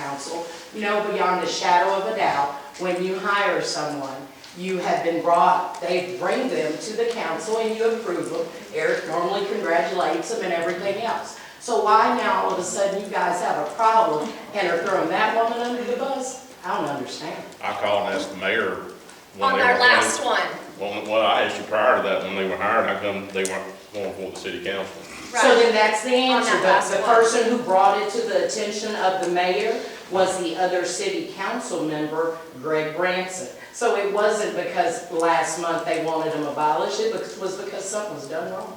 council, know beyond a shadow of a doubt, when you hire someone, you have been brought, they bring them to the council and you approve them. Eric normally congratulates them and everything else. So why now all of a sudden you guys have a problem and are throwing that woman under the bus? I don't understand. I called and asked the mayor. On our last one. Well, I asked you prior to that, when they were hired, how come they weren't going for the city council? So then that's the answer. On that The last one. person who brought it to the attention of the mayor was the other city council member, Greg Branson. So it wasn't because last month they wanted them abolished, it was because something was done wrong.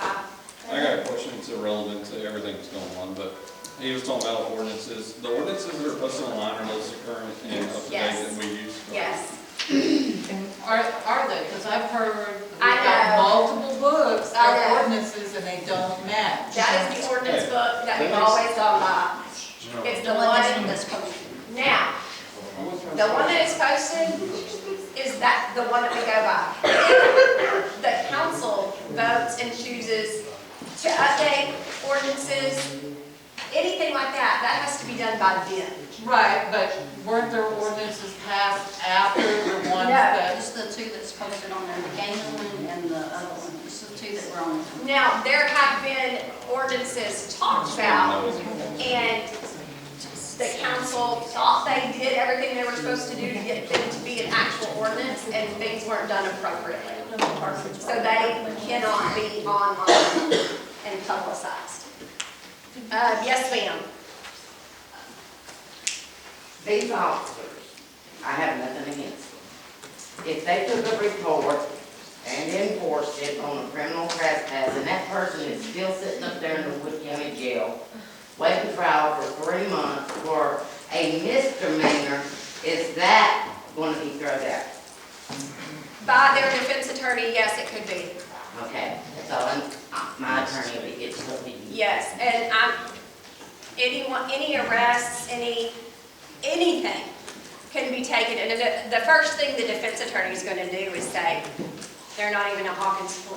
I got a question, it's irrelevant to everything that's going on, but he was talking about ordinances. The ordinances that are posted online, are those current and up to date Yes. that we use? Yes. And are they? Because I've heard we've I got know. multiple books I of know. ordinances and they don't match. That is the ordinance book that we've always gone by. It's the one that's posted. Now, the one that is posted is that the one that we go by. If the council votes and chooses to update ordinances, anything like that, that has to be done by them. Right, but weren't there ordinances passed after the ones No. that? Just the two that's posted on there, the gaming one and the other one, just the two that were on there. Now, there have been ordinances talked about, and the council thought they did everything they were supposed to do to get them to be an actual ordinance, and things weren't done appropriately. So they cannot be online and publicized. Yes, ma'am. These officers, I have nothing against them. If they took a report and enforced it on a criminal trespass, and that person is still sitting up there in the Wood County Jail, waiting trial for 3 months for a misdemeanor, is that going to be thrown out? By their defense attorney, yes, it could be. Okay, so my attorney will get something. Yes, and any arrests, anything can be taken, and the first thing the defense attorney is going to do is say, they're not even a Hawkins,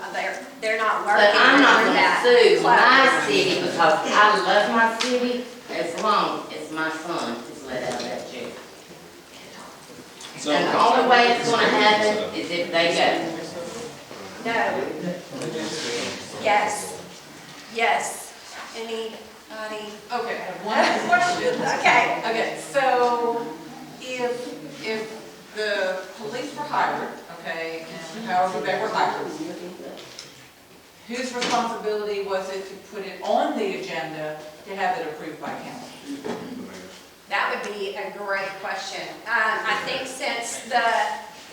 they're not working. But I'm not going that to sue my close. city because I love my city as long as my son is let out of that jail. So, And the only way it's going to happen is if they go. No. Yes. Yes. Anybody? Okay, I have one question. Okay. Okay, so if the police were hired, okay, and however they were hired, whose responsibility was it to put it on the agenda to have it approved by council? That would be a great question. I think since the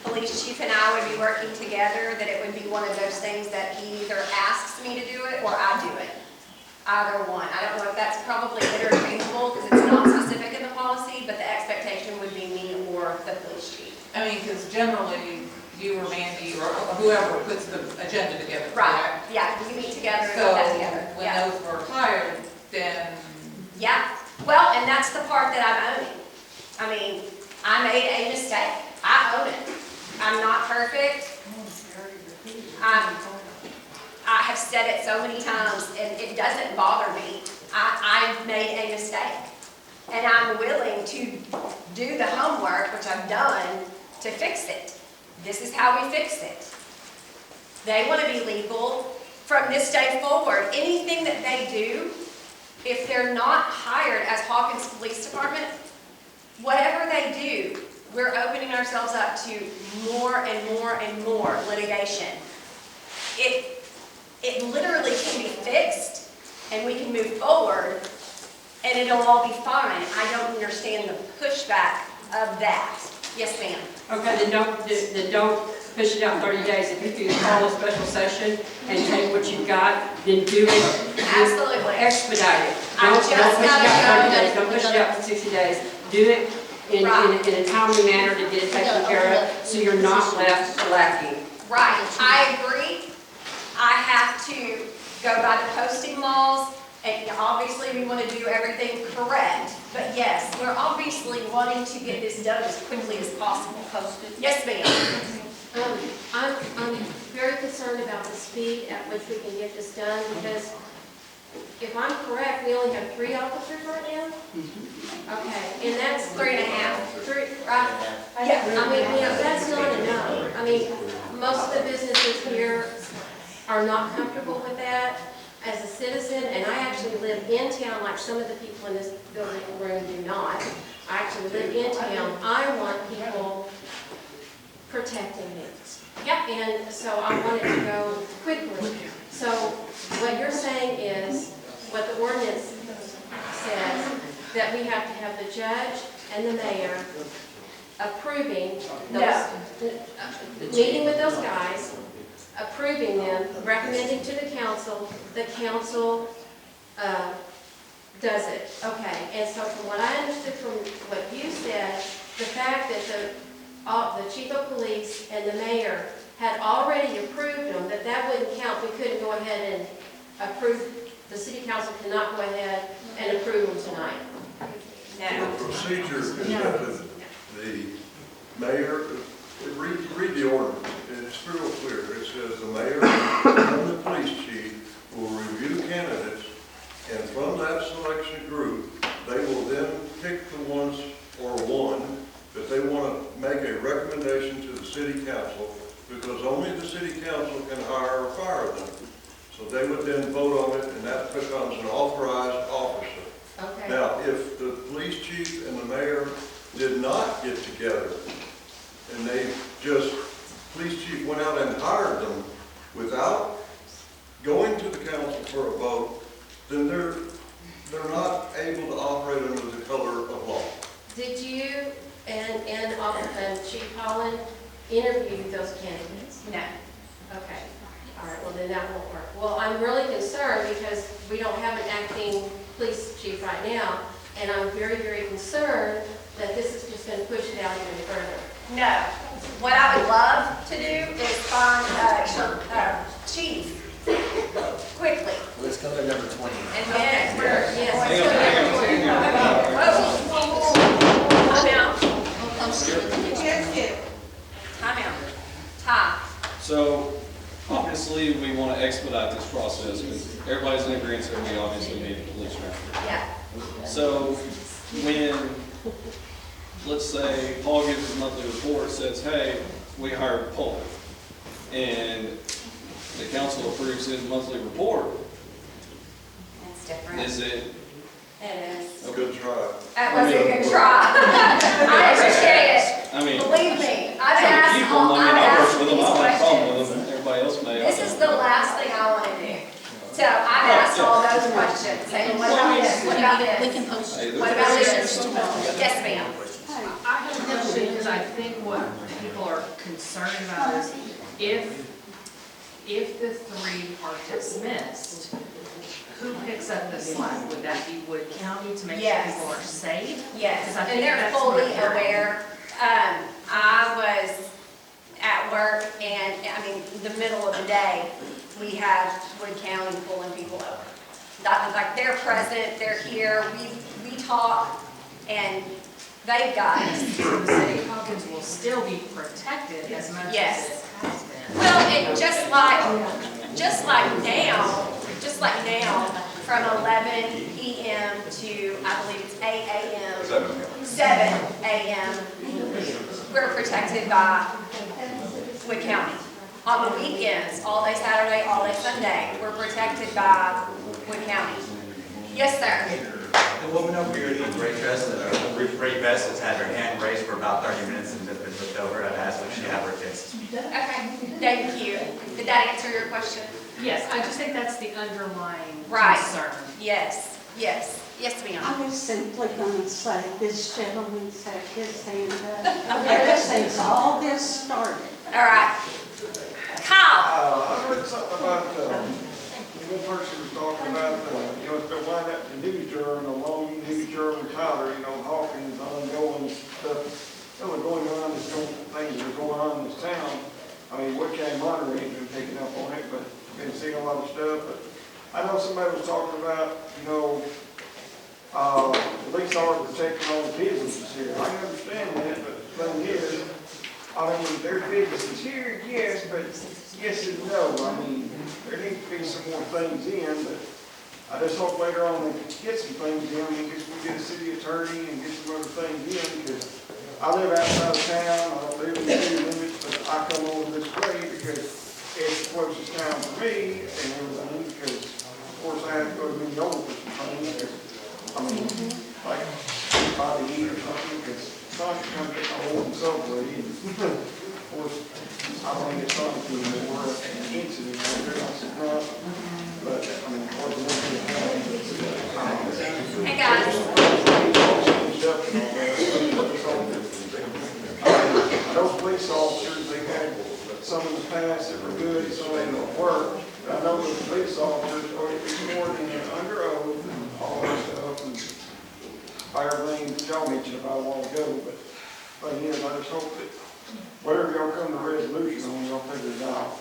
police chief and I would be working together, that it would be one of those things that he either asks me to do it or I do it. Either one. I don't know if that's probably interchangeable because it's not specific in the policy, but the expectation would be me or the police chief. I mean, because generally, you or Mandy or whoever puts the agenda together, Right. correct? Yeah, we meet together and So put that together. when Yeah. those were hired, then Yeah. Well, and that's the part that I'm owning. I mean, I made a mistake. I own it. I'm not perfect. I have said it so many times, and it doesn't bother me. I made a mistake. And I'm willing to do the homework, which I've done, to fix it. This is how we fix it. They want to be legal from this day forward. Anything that they do, if they're not hired as Hawkins Police Department, whatever they do, we're opening ourselves up to more and more and more litigation. It literally can be fixed, and we can move forward, and it'll all be fine. I don't understand the pushback of that. Yes, ma'am. Okay, then don't push it out 30 days. If you can call a special session and take what you've got, then do it. Absolutely. Expedite it. I Don't just push it gotta out 30 go. days. Don't push it out for 60 days. Do it in a timely manner to get it taken care of, so you're not left lacking. Right, I agree. I have to go by the posting laws, and obviously we want to do everything correct. But yes, we're obviously wanting to get this done as quickly as possible. Posted. Yes, ma'am. I'm very concerned about the speed at which we can get this done, because if I'm correct, we only have 3 officers right now. Okay, and that's. 3.5. Right? Yeah. I mean, that's not enough. I mean, most of the businesses here are not comfortable with that. As a citizen, and I actually live in town, like some of the people in this building room do not. I actually live in town. I want people protecting me. Yep. And so I want it to go quickly. So what you're saying is, what the ordinance says, that we have to have the judge and the mayor approving those, meeting with those guys, approving them, recommending to the council does it. Okay, and so from what I understood from what you said, the fact that the chief of police and the mayor had already approved them, that wouldn't count. We couldn't go ahead and approve, the city council cannot go ahead and approve them tonight. No. The procedure is that the mayor, read the ordinance, and it's real clear. It says the mayor and the police chief will review candidates, and from that selection group, they will then pick the ones, or one, that they want to make a recommendation to the city council, because only the city council can hire or fire them. So they would then vote on it, and that becomes an authorized officer. Okay. Now, if the police chief and the mayor did not get together, and they just, police chief went out and hired them without going to the council for a vote, then they're not able to operate under the color of law. Did you and Chief Holland interview those candidates? No. Okay. All right, well then that won't work. Well, I'm really concerned because we don't have an acting police chief right now, and I'm very, very concerned that this is just going to push it out even further. No. What I would love to do is find a chief quickly. Let's go to number 20. And then we're, Hang on, hang on. Time out. Time. So, obviously, we want to expedite this process, because everybody's in agreement that we obviously need a police ranger. Yeah. So, when, let's say, Paul gives his monthly report, says, hey, we hired Paul, and the council approves his monthly report, That's different. is it? It is. A good try. That was a good try. I appreciate it. I mean, Believe me, I've some asked people, all, I mean, I've I work asked with them, these I don't have a problem questions. with them, everybody else may. This is the last thing I want to do. So I've asked all those questions, saying, what about this, what about We this? can post Hey, What there's- about this? Yes, ma'am. I have a question, because I think what people are concerned about is if the three are dismissed, who picks up the slack? Would that be Wood County to make sure Yes. people are safe? Yes, 'Cause I and think they're that's what fully I'm hearing. aware. I was at work, and, I mean, the middle of the day, we had Wood County pulling people over. Like, they're present, they're here, we talk, and they've got us. So the city of Hawkins will still be protected as much as Yes. it has been. Well, it just like now, from 11 p.m. to, I believe it's 8 a.m. 7 a.m., we're protected by Wood County. On the weekends, all day Saturday, all day Sunday, we're protected by Wood County. Yes, sir. The woman over here in the gray dress, gray vest, has had her hand raised for about 30 minutes and just been looked over. I've asked if she had her fixed. Okay, thank you. Did that answer your question? Yes, I just think that's the underlying Right. concern. Yes, yes, yes, ma'am. I was simply going to say, this gentleman set his hand up. Ever since all this started. All right. Kyle. I heard something about, one person was talking about, if they wind up in the news journal, a long news journal title, Hawkins, ongoing stuff, going on, things that are going on in this town. I mean, Wood County monitoring has been picking up on it, but been seeing a lot of stuff. But I know somebody was talking about, police are protecting all the businesses here. I can understand that, but the thing is, I mean, their businesses here, yes, but yes and no. I mean, there needs to be some more things in, but I just hope later on they can get some things in, and we get a city attorney and get some other things in, because I live outside of town, I don't live in the city limits, but I come over this way because it's the closest town for me and everything, because of course I have to go to Minneola for some things, because, I mean, like, by the eat or something, because Sonic comes to my old subway, and of course, I don't think it's Sonic anymore, incident, I said, no, but, I mean, or the one Hey, guys. Those police officers, they had some in the past that were good, some that don't work. I know the police officers are sworn in under oath and all that stuff, and everything that y'all mentioned about a while ago, but again, I just hope that whatever y'all come to resolution on, y'all figure it out.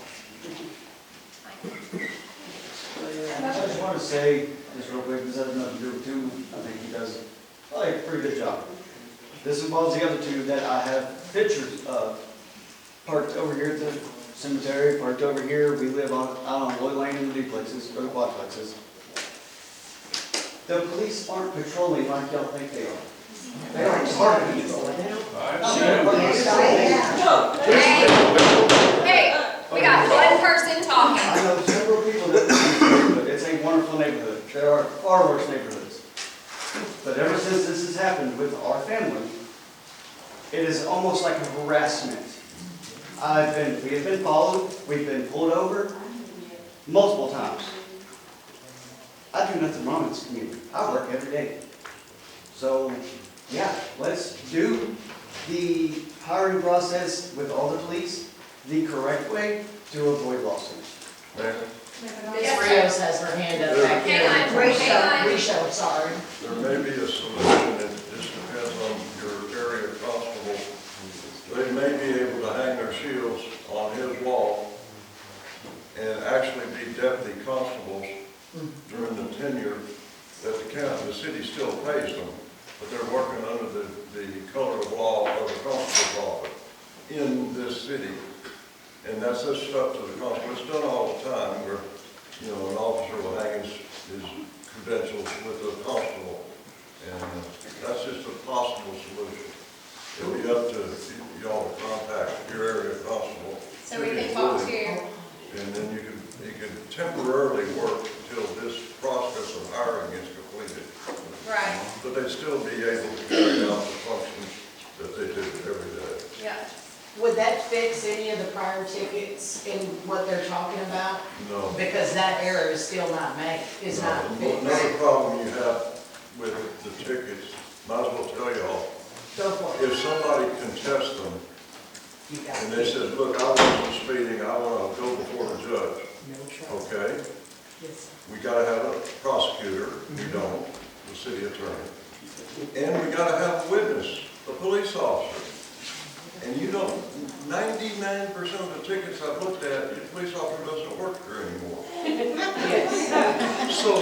I just want to say, just real quick, this has nothing to do with Two. I think he does probably a pretty good job. This involves the other two that I have pictures of. Parked over here at the cemetery, parked over here. We live out on Lloyd Lane in the duplexes, or the quadplexes. The police aren't patrolling like y'all think they are. They aren't parking. Hey, we got one person talking. I know several people that live in this neighborhood. It's a wonderful neighborhood. There are far worse neighborhoods. But ever since this has happened with our family, it is almost like a harassment. We have been followed, we've been pulled over multiple times. I do nothing wrong in this community. I work every day. So, yeah, let's do the hiring process with all the police the correct way to avoid lawsuits. Ms. Rios has her hand up back here. Risho, sorry. There may be a solution, it just depends on your area constable. They may be able to hang their shields on his wall and actually be deputy constables during the tenure that the city still pays them, but they're working under the color of law of the constable's office in this city. And that's just up to the constable. It's done all the time where, you know, an officer will hang his credentials with a constable. And that's just a possible solution. It'll be up to y'all to contact your area constable. So we can talk to. And then you can temporarily work until this process of hiring is completed. Right. But they'd still be able to carry out the functions that they do every day. Yeah. Would that fix any of the prior tickets in what they're talking about? No. Because that error is still not made, is not fixed. Another problem you have with the tickets, might as well tell y'all, Go for it. if somebody contests them, and they says, look, I wasn't speeding, I want to go before the judge. No trouble. Okay, Yes, sir. we gotta have a prosecutor, we don't, the city attorney. And we gotta have a witness, a police officer. And you know, 99% of the tickets I've looked at, the police officer doesn't work there anymore. Yes. So,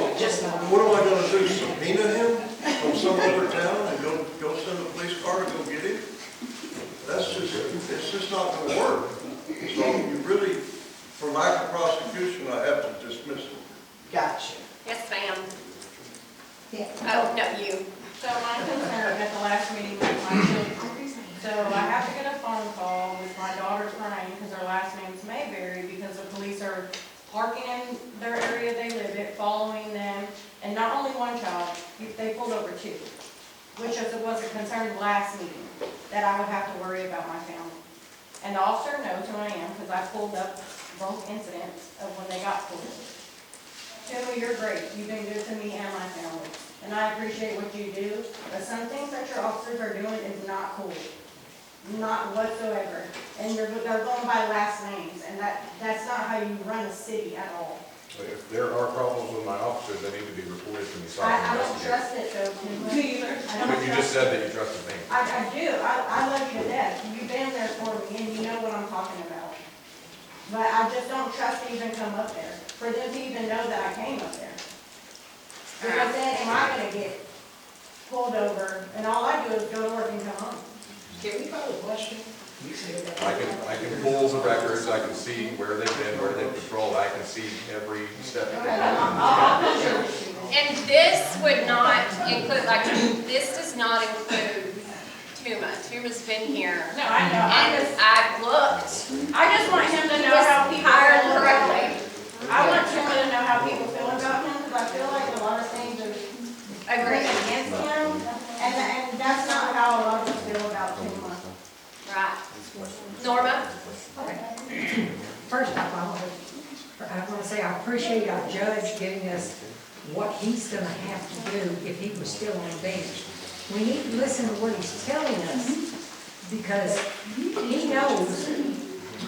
what am I gonna do, subpoena him from some other town and go send a police car to go get him? It's just not gonna work. So you really, for lack of prosecution, I have to dismiss it. Gotcha. Yes, ma'am. Oh, no, you. So my concern at the last meeting with my children, so I have to get a phone call with my daughter's crying because her last name's Mayberry because the police are parking in their area they live in, following them, and not only one child, they pulled over two, which was a concern last meeting, that I would have to worry about my family. And the officer knows who I am because I pulled up both incidents of when they got pulled over. Timmy, you're great. You've been good to me and my family. And I appreciate what you do, but some things that your officers are doing is not cool. Not whatsoever. And they're going by last names, and that's not how you run a city at all. If there are problems with my officers, they need to be reported to me, so I don't trust it though, Tim. Do you? But you just said that you trusted me. I do. I love you to death. You've been there for me, and you know what I'm talking about. But I just don't trust to even come up there, for them to even know that I came up there. Because then am I gonna get pulled over, and all I do is go to work and come home? Can we call a question? I can pull the records, I can see where they've been, where they've patrolled, I can see every step that they've taken. And this would not include, like, this does not include Tuma. Tuma's been here. No, I know, And I've looked. I just want him to know how people Hired feel correctly. about. I want him to know how people feel about him, because I feel like a lot of things are Agreed. against him, and that's not how a lot of us feel about Tuma. Right. Norma? First of all, I want to say I appreciate our judge giving us what he's going to have to do if he was still on the bench. We need to listen to what he's telling us, because he knows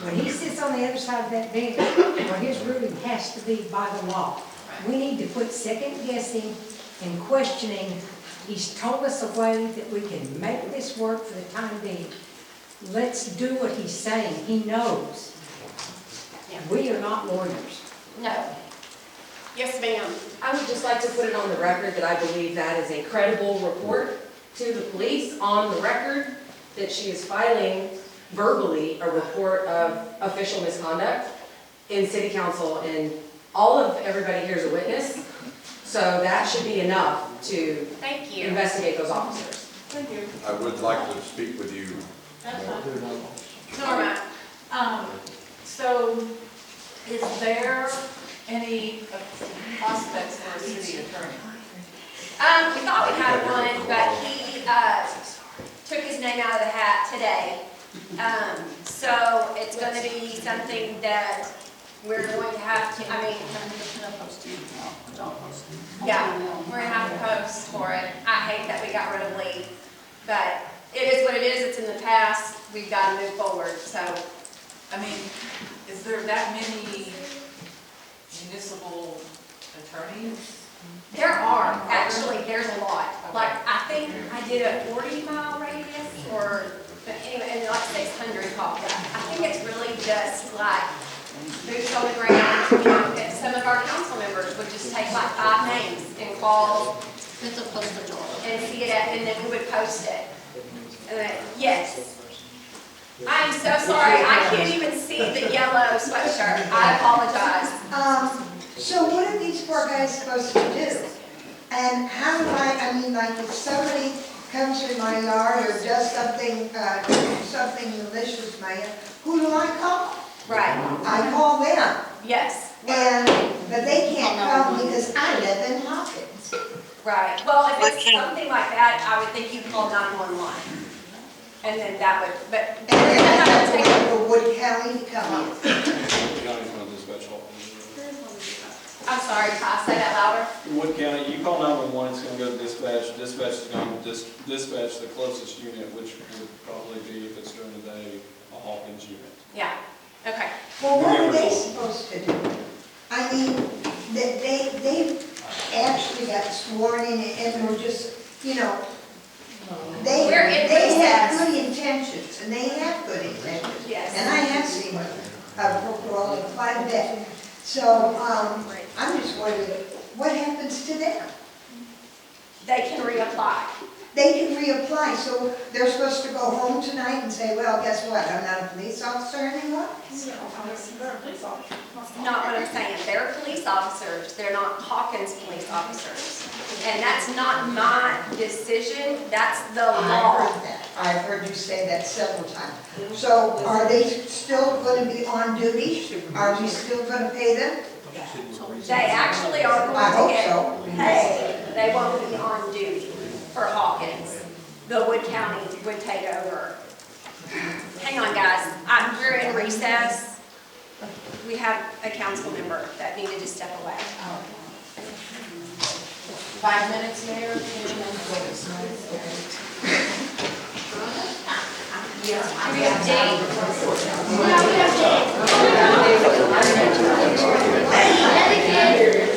when he sits on the other side of that bench, where his ruling has to be by the law. We need to quit second guessing and questioning. He's told us a way that we can make this work for the time being. Let's do what he's saying. He knows. We are not lawyers. No. Yes, ma'am. I would just like to put it on the record that I believe that is a credible report to the police on the record that she is filing verbally a report of official misconduct in city council, and all of everybody here is a witness. So that should be enough to Thank you. investigate those officers. Thank you. I would like to speak with you. That's fine. Norma? So, is there any prospects for a city attorney? We thought we had one, but he, took his name out of the hat today. So it's gonna be something that we're going to have to, I mean, yeah, we're gonna have to post for it. I hate that we got rid of Lee, but it is what it is, it's in the past, we've gotta move forward, so. I mean, is there that many municipal attorneys? There are, actually, there's a lot. Like, I think I did a 40-mile radius, or, but anyway, and like 600 popped up. I think it's really just like boots on the ground, you know, that some of our council members would just take like 5 names and call and see it, and then we would post it. Yes. I'm so sorry, I can't even see the yellow sweatshirt. I apologize. So what are these poor guys supposed to do? And how do I mean, like if somebody comes in my yard or does something, malicious, Maya, who do I call? Right. I call them. Yes. But they can't come because I live in Hawkins. Right. Well, if it's something like that, I would think you'd call 911. And then that would, but. And then I have to wait for Wood County to come in. Wood County's gonna dispatch all. I'm sorry, Ty, say that louder. Wood County, you call 911, it's gonna go to dispatch. Dispatch is gonna dispatch the closest unit, which would probably be, if it's during the day, a Hawkins unit. Yeah. Okay. Well, what are they supposed to do? I mean, they actually got sworn in and were just, you know, they have good intentions, and they have good intentions. Yes. And I have seen Brooke quite a bit. So, I'm just wondering, what happens to them? They can reapply. They can reapply, so they're supposed to go home tonight and say, well, guess what, I'm not a police officer anymore? Not what I'm saying. They're police officers. They're not Hawkins police officers. And that's not my decision. That's the law. I heard that. I've heard you say that several times. So are they still going to be on duty? Are we still going to pay them? They actually are going to get paid. They won't be on duty for Hawkins. The Wood County would take over. Hang on, guys. We're in recess. We have a council member that needed to step away. 5 minutes, Mayor? Do we have date? No, we have date.